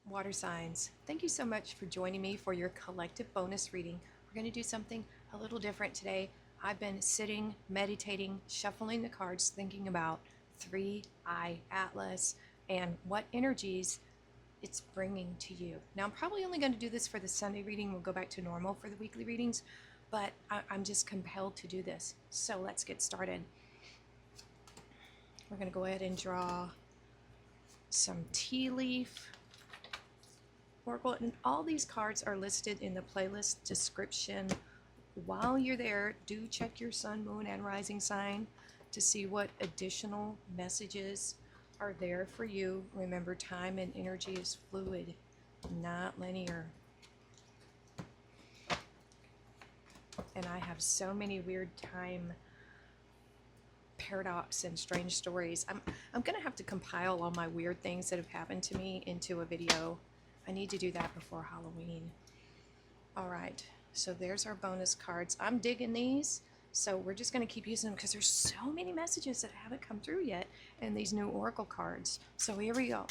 Water signs, thank you so much for joining me for your collective bonus reading. We're going to do something a little different today. I've been sitting, meditating, shuffling the cards, thinking about 3-Eye Atlas and what energies it's bringing to you. Now, I'm probably only going to do this for the Sunday reading. We'll go back to normal for the weekly readings, but I'm just compelled to do this. So let's get started. We're going to go ahead and draw some tea leaf oracle, and all these cards are listed in the playlist description. While you're there, do check your sun, moon, and rising sign to see what additional messages are there for you. Remember, time and energy is fluid, not linear. And I have so many weird time paradox and strange stories. I'm gonna have to compile all my weird things that have happened to me into a video. I need to do that before Halloween. All right, so there's our bonus cards. I'm digging these, so we're just going to keep using them because there's so many messages that haven't come through yet in these new oracle cards. So here we go.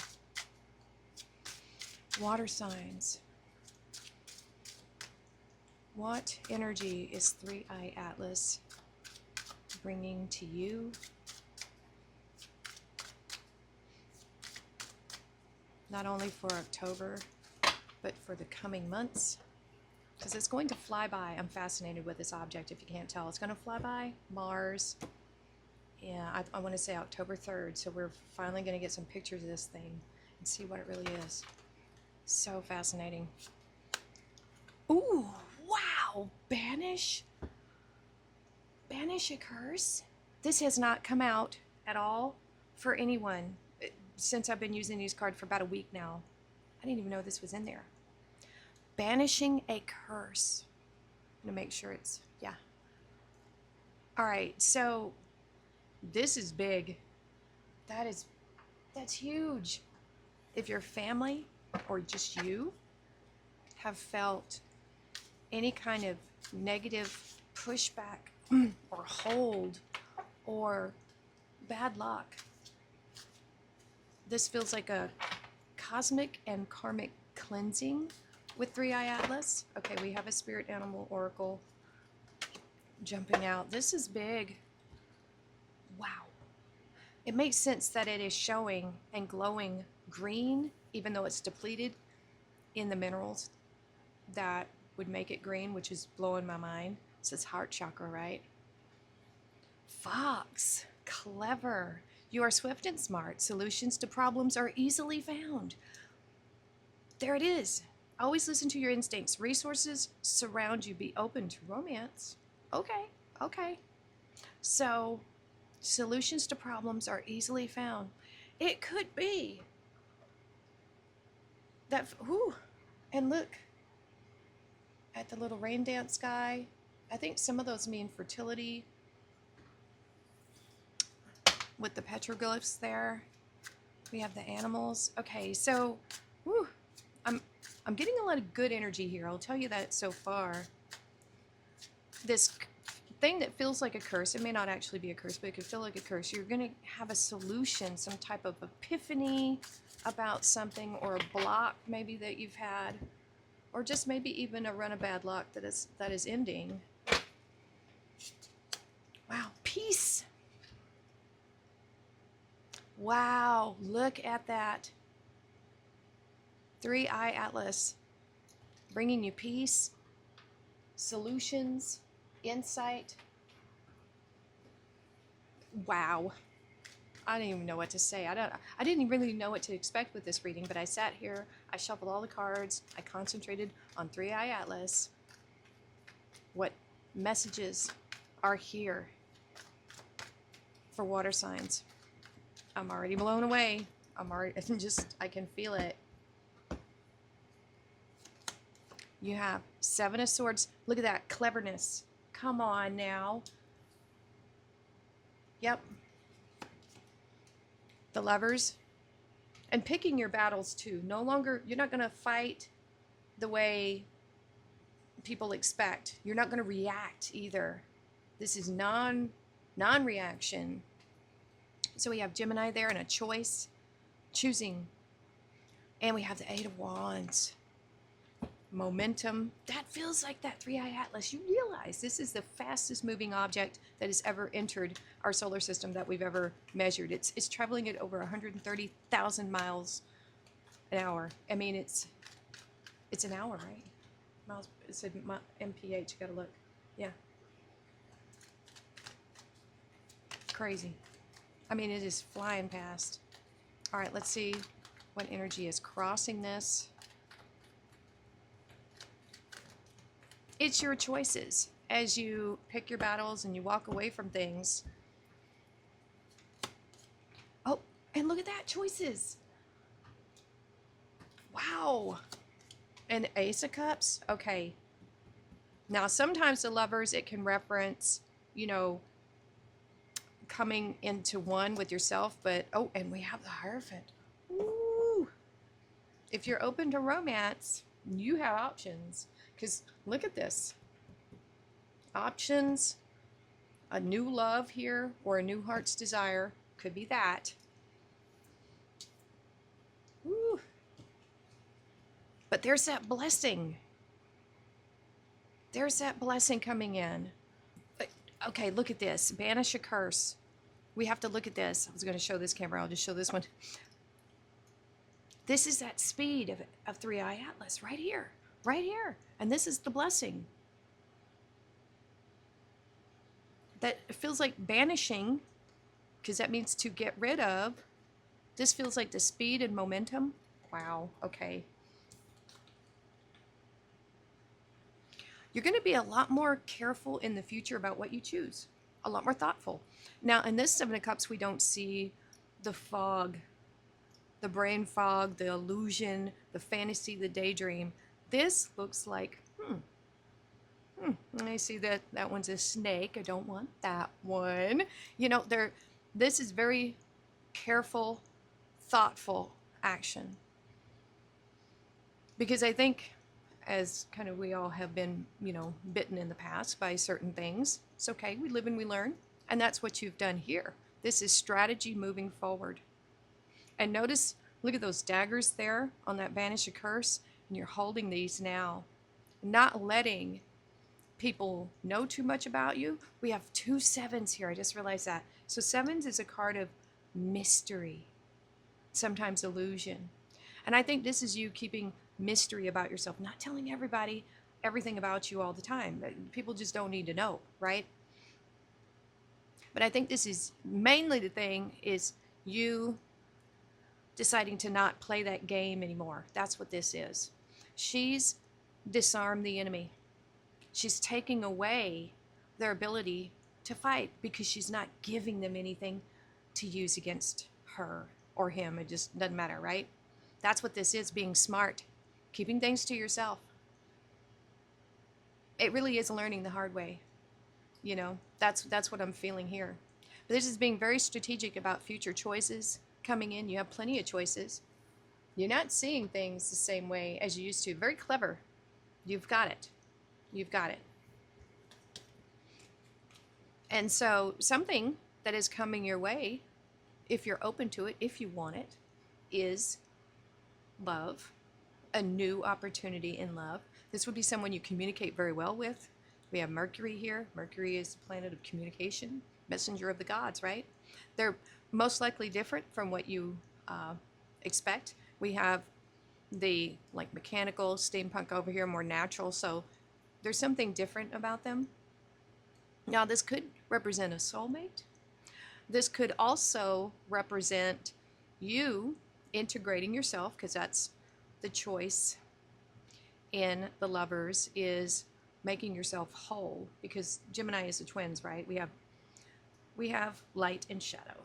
Water signs. What energy is 3-Eye Atlas bringing to you? Not only for October, but for the coming months, because it's going to fly by. I'm fascinated with this object, if you can't tell. It's going to fly by Mars. Yeah, I want to say October 3rd, so we're finally going to get some pictures of this thing and see what it really is. So fascinating. Ooh, wow, Banish a curse. This has not come out at all for anyone since I've been using these cards for about a week now. I didn't even know this was in there. Banishing a curse. I'm gonna make sure it's, yeah. All right, so this is big. That's huge. If your family or just you have felt any kind of negative pushback or hold or bad luck, this feels like a cosmic and karmic cleansing with 3-Eye Atlas. Okay, we have a spirit animal oracle jumping out. This is big. Wow. It makes sense that it is showing and glowing green, even though it's depleted in the minerals that would make it green, which is blowing my mind. It says heart chakra, right? Fox. Clever. You are swift and smart. Solutions to problems are easily found. There it is. Always listen to your instincts. Resources surround you. Be open to romance. Okay. So, solutions to problems are easily found. It could be that, and look at the little rain dance guy. I think some of those mean fertility with the petroglyphs there. We have the animals. Okay, so, I'm getting a lot of good energy here. I'll tell you that so far. This thing that feels like a curse, it may not actually be a curse, but it could feel like a curse. You're going to have a solution, some type of epiphany about something, or a block maybe that you've had, or just maybe even a run of bad luck that is ending. Wow, peace. Wow, look at that. 3-Eye Atlas, bringing you peace, solutions, insight. Wow. I didn't even know what to say. I didn't really know what to expect with this reading, but I sat here, I shuffled all the cards, I concentrated on 3-Eye Atlas. What messages are here for water signs? I'm already blown away. I can feel it. You have 7 of Swords. Look at that cleverness. Come on now. Yep. The Lovers. And picking your battles too. No longer, you're not going to fight the way people expect. You're not going to react either. This is non-reaction. So we have Gemini there and a choice. Choosing. And we have the Eight of Wands. Momentum. That feels like that three-eye atlas. You realize this is the fastest moving object that has ever entered our solar system that we've ever measured. It's traveling at over 130,000 miles an hour. I mean, it's an hour, right? Miles. It said mph. You gotta look. Yeah. Crazy. I mean, it is flying past. All right, let's see what energy is crossing this. It's your choices as you pick your battles and you walk away from things. Oh, and look at that, choices. Wow. And Ace of Cups. Okay. Now, sometimes the lovers, it can reference, you know, coming into one with yourself, but, oh, and we have the Hierophant. Ooh. If you're open to romance, you have options. Because look at this. Options, a new love here, or a new heart's desire. Could be that. Ooh. But there's that blessing. There's that blessing coming in. Okay, look at this. Banish a curse. We have to look at this. I was going to show this camera. I'll just show this one. This is that speed of three-eye atlas right here. Right here. And this is the blessing. That feels like banishing, because that means to get rid of. This feels like the speed and momentum. Wow. Okay. You're going to be a lot more careful in the future about what you choose. A lot more thoughtful. Now, in this Seven of Cups, we don't see the fog, the brain fog, the illusion, the fantasy, the daydream. This looks like, I see that one's a snake. I don't want that one. You know, this is very careful, thoughtful action. Because I think, as kind of we all have been, you know, bitten in the past by certain things. It's okay. We live and we learn. And that's what you've done here. This is strategy moving forward. And notice, look at those daggers there on that Banish a Curse. And you're holding these now. Not letting people know too much about you. We have 2 sevens here. I just realized that. So sevens is a card of mystery. Sometimes illusion. And I think this is you keeping mystery about yourself, not telling everybody everything about you all the time. People just don't need to know, right? But I think this is mainly the thing is you deciding to not play that game anymore. That's what this is. She's disarmed the enemy. She's taking away their ability to fight because she's not giving them anything to use against her or him. It just doesn't matter, right? That's what this is, being smart. Keeping things to yourself. It really is learning the hard way. You know, that's what I'm feeling here. But this is being very strategic about future choices coming in. You have plenty of choices. You're not seeing things the same way as you used to. Very clever. You've got it. You've got it. And so something that is coming your way, if you're open to it, if you want it, is love. A new opportunity in love. This would be someone you communicate very well with. We have Mercury here. Mercury is the planet of communication, messenger of the gods, right? They're most likely different from what you expect. We have the like mechanical, steampunk over here, more natural, so there's something different about them. Now, this could represent a soulmate. This could also represent you integrating yourself, because that's the choice in the lovers, is making yourself whole, because Gemini is the twins, right? We have light and shadow,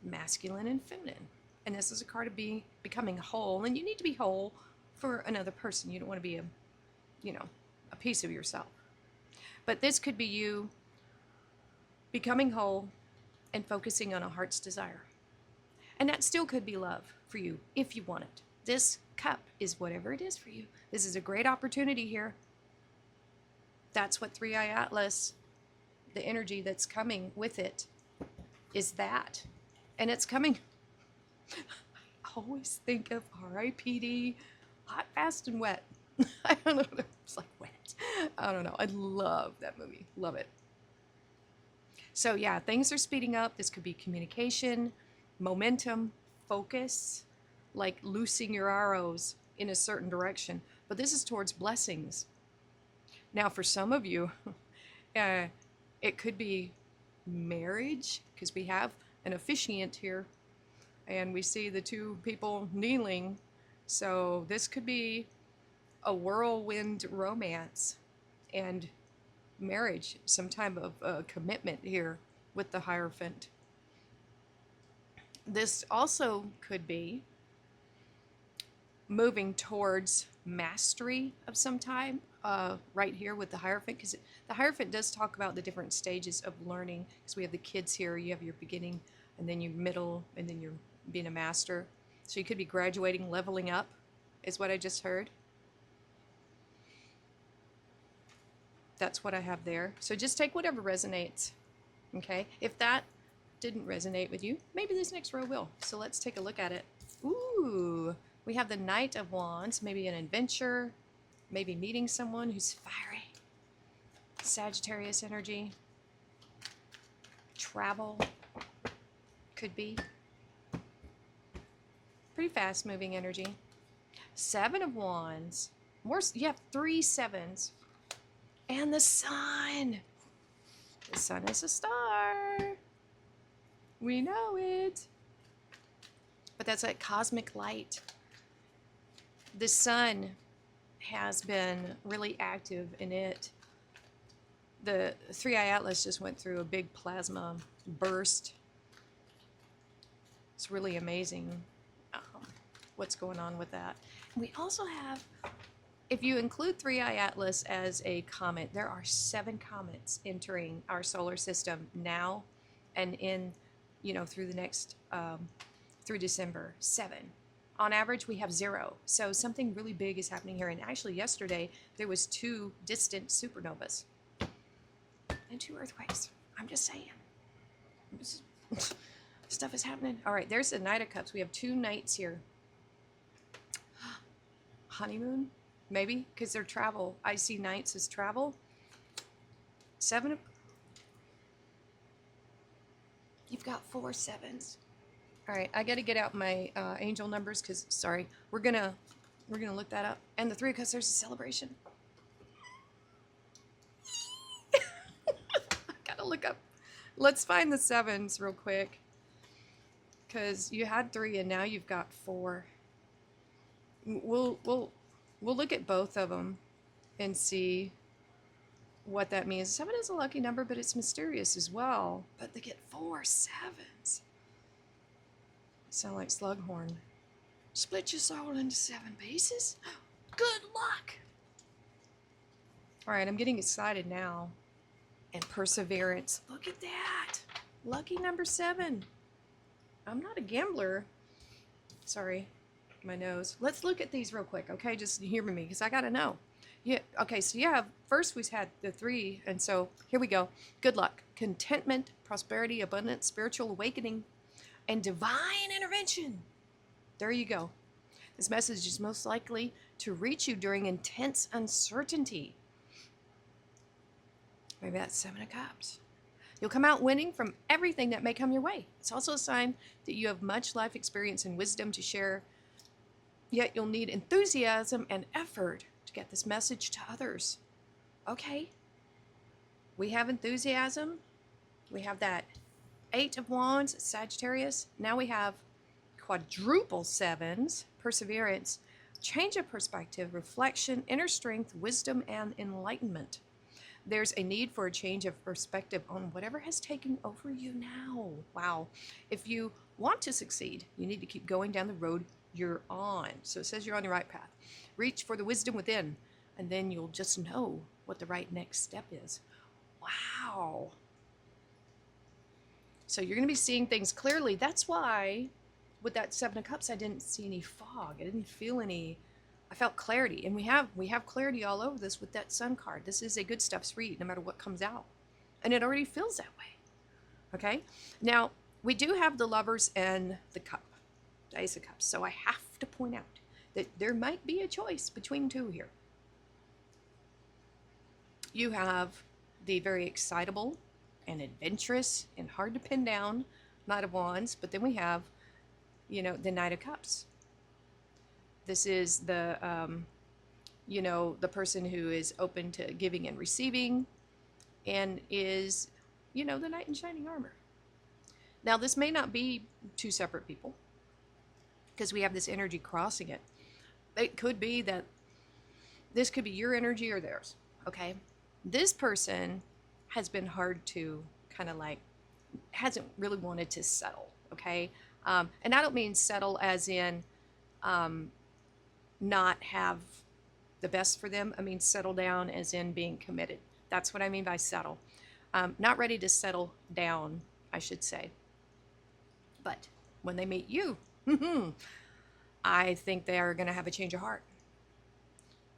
masculine and feminine, and this is a card of becoming whole. And you need to be whole for another person. You don't want to be a piece of yourself. But this could be you becoming whole and focusing on a heart's desire, and that still could be love for you if you want it. This cup is whatever it is for you. This is a great opportunity here. That's what three-eye atlas, the energy that's coming with it, is that. And it's coming. always think of R.I.P.D. Hot, Fast, and Wet. I don't know. It's like wet. I don't know. I love that movie. Love it. So yeah, things are speeding up. This could be communication, momentum, focus, like loosing your arrows in a certain direction. But this is towards blessings. Now, for some of you, it could be marriage, because we have an officiant here, and we see the two people kneeling. So this could be a whirlwind romance and marriage, some type of commitment here with the Hierophant. This also could be moving towards mastery of some type, right here with the Hierophant, because the Hierophant does talk about the different stages of learning, because we have the kids here. You have your beginning, and then your middle, and then you're being a master. So you could be graduating, leveling up, is what I just heard. That's what I have there. So just take whatever resonates, okay? If that didn't resonate with you, maybe this next row will. So let's take a look at it. Ooh, we have the Knight of Wands, maybe an adventure, maybe meeting someone who's fiery. Sagittarius energy. Travel, could be. Pretty fast moving energy. Seven of Wands. More, you have 3 sevens. And the Sun. The Sun is a star. We know it. But that's like cosmic light. The Sun has been really active in it. The 3i Atlas just went through a big plasma burst. It's really amazing what's going on with that. We also have, if you include 3i Atlas as a comet, there are 7 comets entering our solar system now and in, through the next, through December. 7. On average, we have 0. So something really big is happening here. And actually yesterday, there was 2 distant supernovas and 2 earthquakes. I'm just saying. Stuff is happening. All right, there's the Knight of Cups. We have 2 knights here. Honeymoon? Maybe, because they're travel. I see knights as travel. 7 of... You've got 4 sevens. All right, I got to get out my angel numbers because, sorry, we're gonna look that up. And the 3 of Cups, there's a celebration. I gotta look up. Let's find the sevens real quick, because you had 3 and now you've got 4. We'll look at both of them and see what that means. 7 is a lucky number, but it's mysterious as well. But they get 4 sevens. Sound like Slughorn. Split your soul into 7 pieces. Good luck. All right, I'm getting excited now. And perseverance. Look at that. Lucky number 7. I'm not a gambler. Sorry, my nose. Let's look at these real quick, okay? Just hear me, because I gotta know. Yeah. Okay, so you have, first we had the 3, and so here we go. Good luck. Contentment, prosperity, abundance, spiritual awakening, and divine intervention. There you go. This message is most likely to reach you during intense uncertainty. Maybe that's 7 of Cups. You'll come out winning from everything that may come your way. It's also a sign that you have much life experience and wisdom to share, yet you'll need enthusiasm and effort to get this message to others. Okay. We have enthusiasm. We have that 8 of Wands, Sagittarius. Now we have quadruple 7s, perseverance, change of perspective, reflection, inner strength, wisdom, and enlightenment. There's a need for a change of perspective on whatever has taken over you now. Wow. If you want to succeed, you need to keep going down the road you're on. So it says you're on the right path. Reach for the wisdom within, and then you'll just know what the right next step is. Wow. So you're going to be seeing things clearly. That's why with that 7 of Cups, I didn't see any fog. I didn't feel any... I felt clarity, and we have clarity all over this with that Sun card. This is a good stuff's read, no matter what comes out, and it already feels that way. Okay, now we do have the Lovers and the Cup. the Ace of Cups. So I have to point out that there might be a choice between two here. You have the very excitable and adventurous and hard to pin down Knight of Wands, but then we have, you know, the Knight of Cups. This is the, you know, the person who is open to giving and receiving and is, you know, the knight in shining armor. Now, this may not be two separate people because we have this energy crossing it. It could be that this could be your energy or theirs, okay? This person has been hard to kind of like, hasn't really wanted to settle, okay? And I don't mean settle as in not have the best for them. I mean settle down as in being committed. That's what I mean by settle. Not ready to settle down, I should say. But when they meet you, I think they are going to have a change of heart.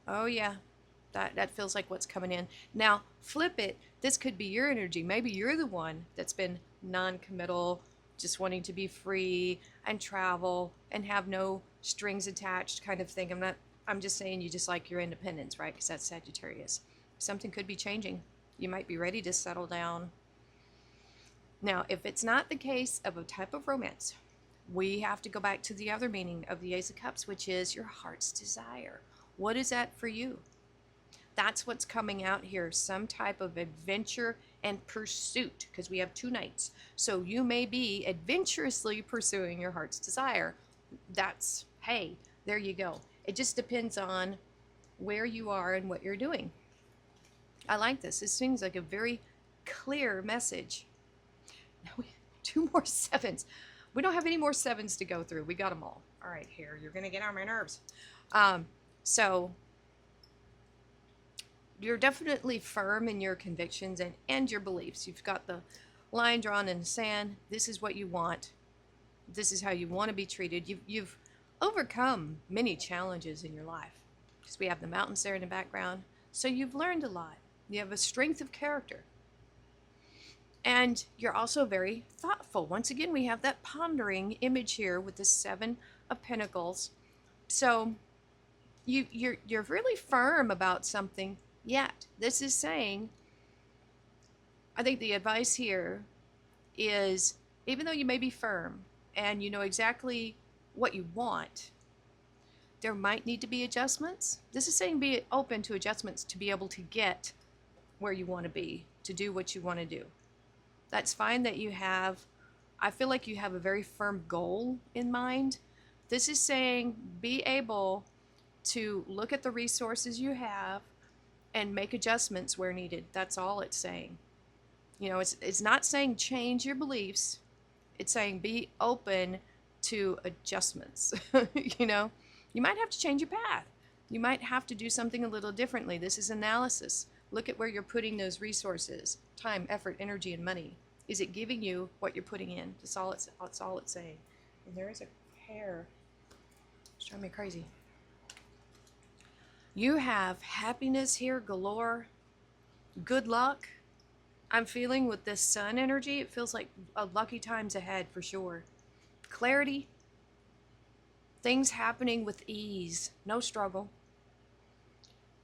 Oh, yeah. That feels like what's coming in. Now, flip it. This could be your energy. Maybe you're the one that's been non-committal, just wanting to be free and travel and have no strings attached kind of thing. I'm just saying you just like your independence, right? Because that's Sagittarius. Something could be changing. You might be ready to settle down. Now, if it's not the case of a type of romance, we have to go back to the other meaning of the Ace of Cups, which is your heart's desire. What is that for you? That's what's coming out here, some type of adventure and pursuit, because we have two knights. So you may be adventurously pursuing your heart's desire. That's, hey, there you go. It just depends on where you are and what you're doing. I like this. This seems like a very clear message. Now we have two more sevens. We don't have any more sevens to go through. We got them all. All right, here, you're going to get on my nerves. So you're definitely firm in your convictions and your beliefs. You've got the line drawn in the sand. This is what you want. This is how you want to be treated. You've overcome many challenges in your life because we have the mountains there in the background. So you've learned a lot. You have a strength of character. And you're also very thoughtful. Once again, we have that pondering image here with the Seven of Pentacles. So you're really firm about something. Yet, this is saying, I think the advice here is, even though you may be firm and you know exactly what you want, there might need to be adjustments. This is saying be open to adjustments to be able to get where you want to be, to do what you want to do. That's fine that you have, I feel like you have a very firm goal in mind. This is saying be able to look at the resources you have and make adjustments where needed. That's all it's saying. You know, it's not saying change your beliefs. It's saying be open to adjustments. You know, you might have to change your path. You might have to do something a little differently. This is analysis. Look at where you're putting those resources, time, effort, energy, and money. Is it giving you what you're putting in? That's all it's saying. And there is a hair. It's driving me crazy. You have happiness here galore. Good luck. I'm feeling with this sun energy, it feels like a lucky times ahead for sure. Clarity. Things happening with ease. No struggle.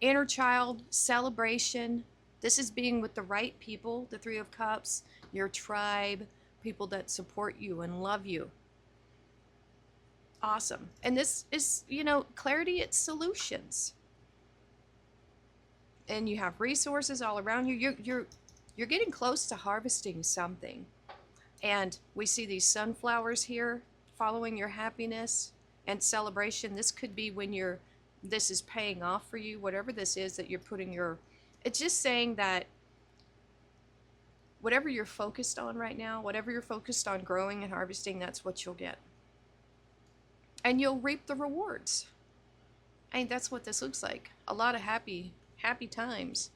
Inner child celebration. This is being with the right people, the Three of Cups, your tribe, people that support you and love you. Awesome. And this is, you know, clarity, it's solutions. And you have resources all around you. You're getting close to harvesting something. And we see these sunflowers here following your happiness and celebration. This could be when this is paying off for you, whatever this is that you're putting it's just saying that whatever you're focused on right now, whatever you're focused on growing and harvesting, that's what you'll get. And you'll reap the rewards. I think that's what this looks like. A lot of happy times.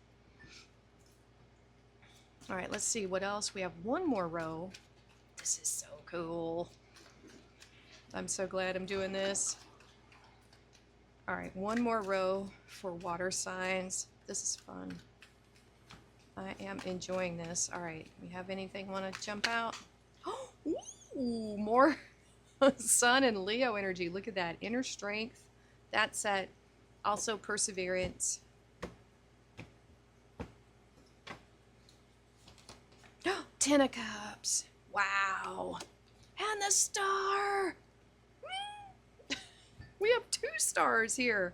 All right, let's see what else. We have one more row. This is so cool. I'm so glad I'm doing this. All right, one more row for water signs. This is fun. I am enjoying this. All right, we have anything want to jump out? Ooh, more Sun and Leo energy. Look at that. Inner strength. That's that. Also perseverance. Ten of Cups. Wow. And the star. We have 2 stars here.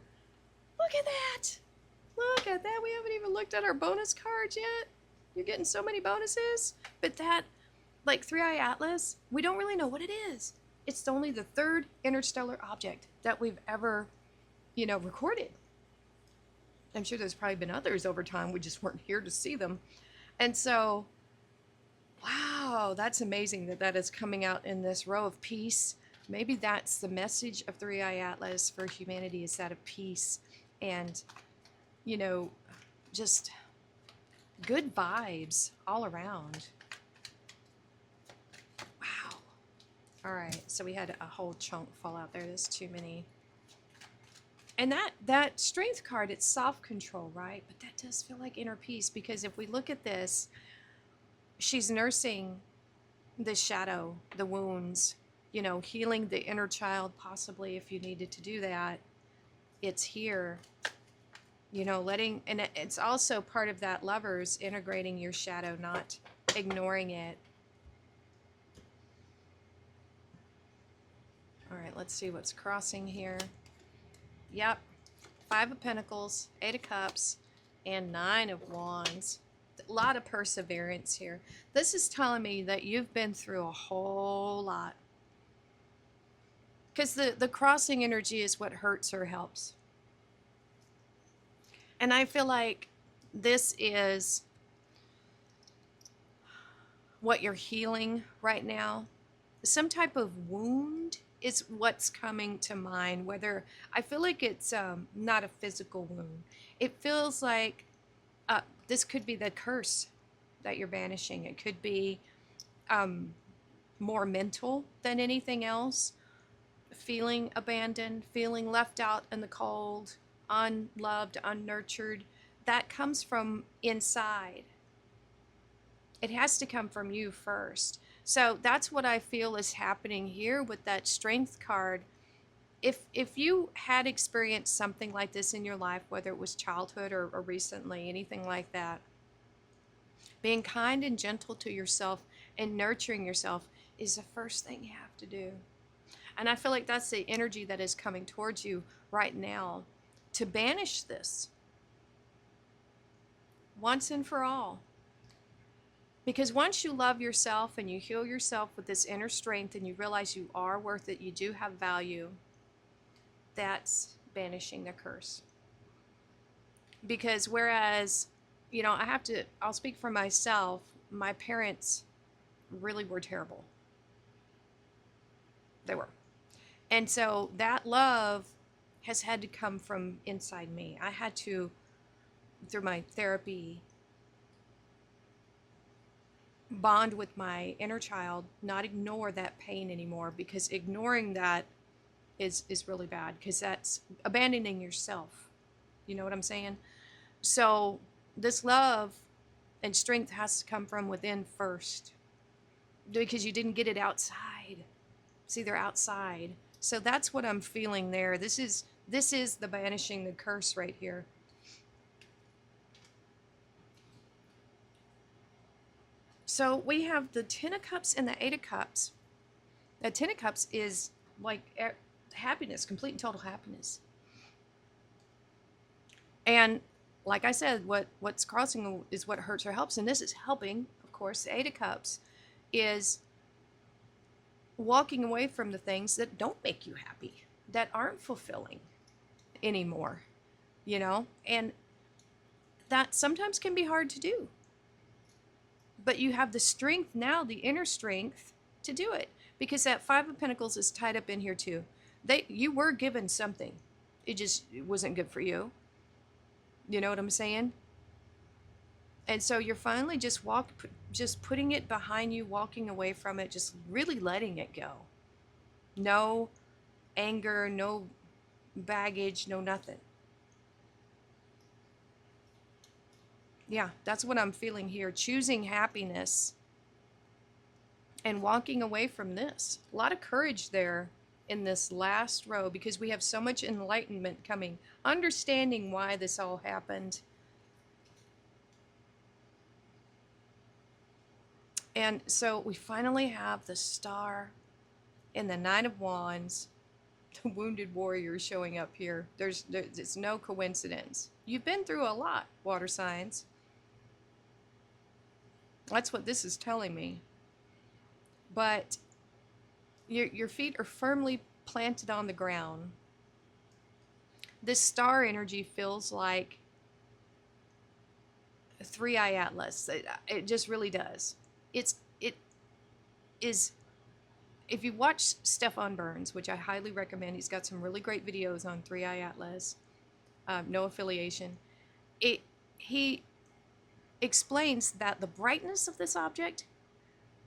Look at that. Look at that. We haven't even looked at our bonus cards yet. You're getting so many bonuses. But that, like 3i Atlas, we don't really know what it is. It's only the 3rd interstellar object that we've ever, recorded. I'm sure there's probably been others over time. We just weren't here to see them. And so, wow, that's amazing that that is coming out in this row of peace. Maybe that's the message of 3i Atlas for humanity, is that of peace and, just good vibes all around. Wow. All right, so we had a whole chunk fall out there. There's too many. And that strength card, it's self-control, right? But that does feel like inner peace, because if we look at this, she's nursing the shadow, the wounds, healing the inner child, possibly, if you needed to do that. It's here, letting, and it's also part of that Lovers, integrating your shadow, not ignoring it. All right, let's see what's crossing here. Yep, 5 of Pentacles, 8 of Cups, and 9 of Wands. A lot of perseverance here. This is telling me that you've been through a whole lot. Because the crossing energy is what hurts or helps. And I feel like this is what you're healing right now. Some type of wound is what's coming to mind. Whether, I feel like it's not a physical wound. It feels like this could be the curse that you're banishing. It could be more mental than anything else. Feeling abandoned, feeling left out in the cold, unloved, unnurtured. That comes from inside. It has to come from you first. So that's what I feel is happening here with that strength card. If you had experienced something like this in your life, whether it was childhood or recently, anything like that, being kind and gentle to yourself and nurturing yourself is the first thing you have to do. And I feel like that's the energy that is coming towards you right now, to banish this once and for all. Because once you love yourself and you heal yourself with this inner strength and you realize you are worth it, you do have value, that's banishing the curse. Because whereas, I'll speak for myself, my parents really were terrible. They were. And so that love has had to come from inside me. I had to, through my therapy, bond with my inner child, not ignore that pain anymore, because ignoring that is really bad, because that's abandoning yourself. You know what I'm saying? So this love and strength has to come from within first, because you didn't get it outside. It's either outside. So that's what I'm feeling there. This is the banishing the curse right here. So we have the 10 of Cups and the 8 of Cups. The 10 of Cups is like happiness, complete and total happiness. And like I said, what's crossing is what hurts or helps. And this is helping, of course. The 8 of Cups is walking away from the things that don't make you happy, that aren't fulfilling anymore, and that sometimes can be hard to do. But you have the strength now, the inner strength, to do it, because that 5 of Pentacles is tied up in here too. You were given something. It wasn't good for you. You know what I'm saying? And so you're finally just putting it behind you, walking away from it, just really letting it go. No anger, no baggage, no nothing. Yeah, that's what I'm feeling here. Choosing happiness and walking away from this. A lot of courage there in this last row because we have so much enlightenment coming, understanding why this all happened. And so we finally have the Star and the Nine of Wands, the Wounded Warrior showing up here. It's no coincidence. You've been through a lot, water signs. That's what this is telling me. But your feet are firmly planted on the ground. This star energy feels like a three-eye atlas. It just really does. It is. If you watch Stefan Burns, which I highly recommend, he's got some really great videos on three-eye atlas. No affiliation. He explains that the brightness of this object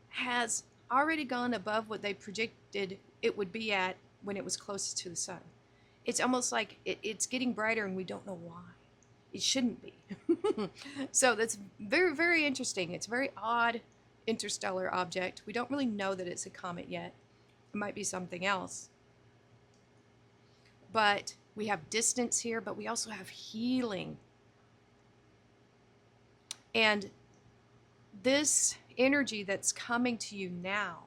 has already gone above what they predicted it would be at when it was closest to the sun. It's almost like it's getting brighter and we don't know why. It shouldn't be. So that's very, very interesting. It's a very odd interstellar object. We don't really know that it's a comet yet. It might be something else. But we have distance here, but we also have healing. And this energy that's coming to you now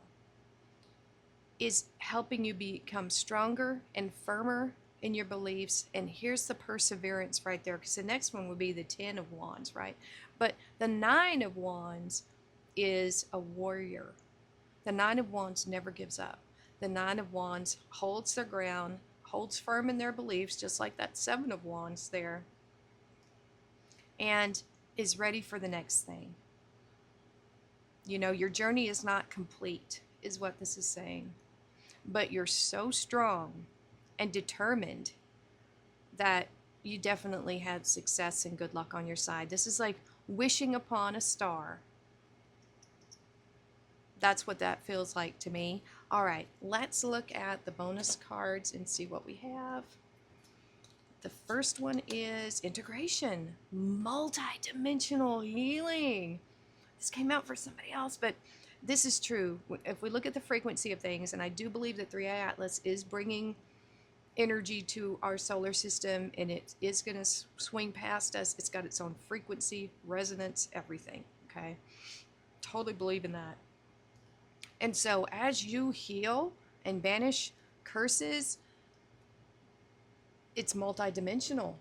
is helping you become stronger and firmer in your beliefs. And here's the perseverance right there, because the next one would be the 10 of Wands, right? But the 9 of Wands is a warrior. The 9 of Wands never gives up. The 9 of Wands holds their ground, holds firm in their beliefs, just like that 7 of Wands there, and is ready for the next thing. You know, your journey is not complete, is what this is saying. But you're so strong and determined that you definitely had success and good luck on your side. This is like wishing upon a star. That's what that feels like to me. All right, let's look at the bonus cards and see what we have. The first one is integration, multi-dimensional healing. This came out for somebody else, but this is true. If we look at the frequency of things, and I do believe that 3i Atlas is bringing energy to our solar system, and it is going to swing past us. It's got its own frequency, resonance, everything, okay? Totally believe in that. And so as you heal and banish curses, it's multidimensional.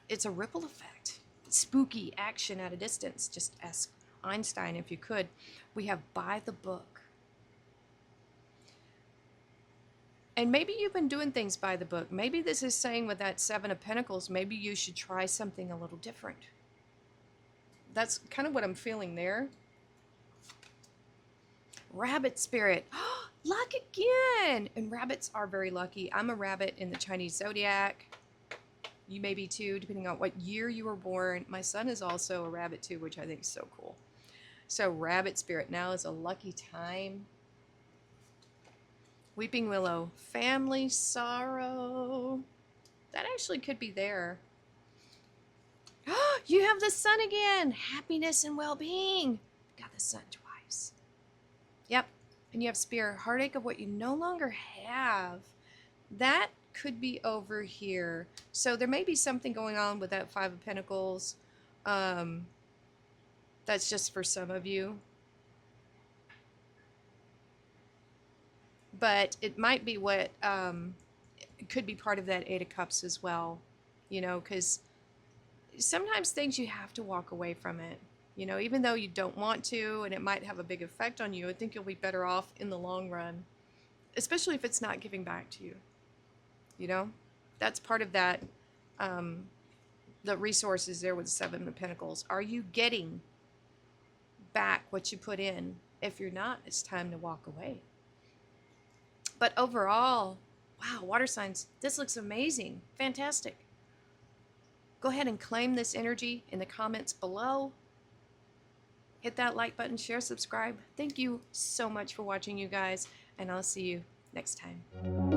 It's a ripple effect. Spooky action at a distance. Just ask Einstein if you could. We have by the book. And maybe you've been doing things by the book. Maybe this is saying with that 7 of Pentacles, maybe you should try something a little different. That's kind of what I'm feeling there. Rabbit spirit. Luck again! And rabbits are very lucky. I'm a rabbit in the Chinese zodiac. You may be too, depending on what year you were born. My son is also a rabbit too, which I think is so cool. So rabbit spirit, now is a lucky time. Weeping willow, family sorrow. That actually could be there. You have the sun again. Happiness and well-being. Got the sun twice. Yep. And you have spirit, heartache of what you no longer have. That could be over here. So there may be something going on with that 5 of Pentacles. That's just for some of you. But it might be what, it could be part of that 8 of Cups as well. You know, because sometimes things you have to walk away from it. You know, even though you don't want to, and it might have a big effect on you, I think you'll be better off in the long run. Especially if it's not giving back to you. You know, that's part of that, the resources there with the 7 of Pentacles. Are you getting back what you put in? If you're not, it's time to walk away. But overall, wow, water signs, this looks amazing. Fantastic. Go ahead and claim this energy in the comments below. Hit that like button, share, subscribe. Thank you so much for watching, you guys, and I'll see you next time.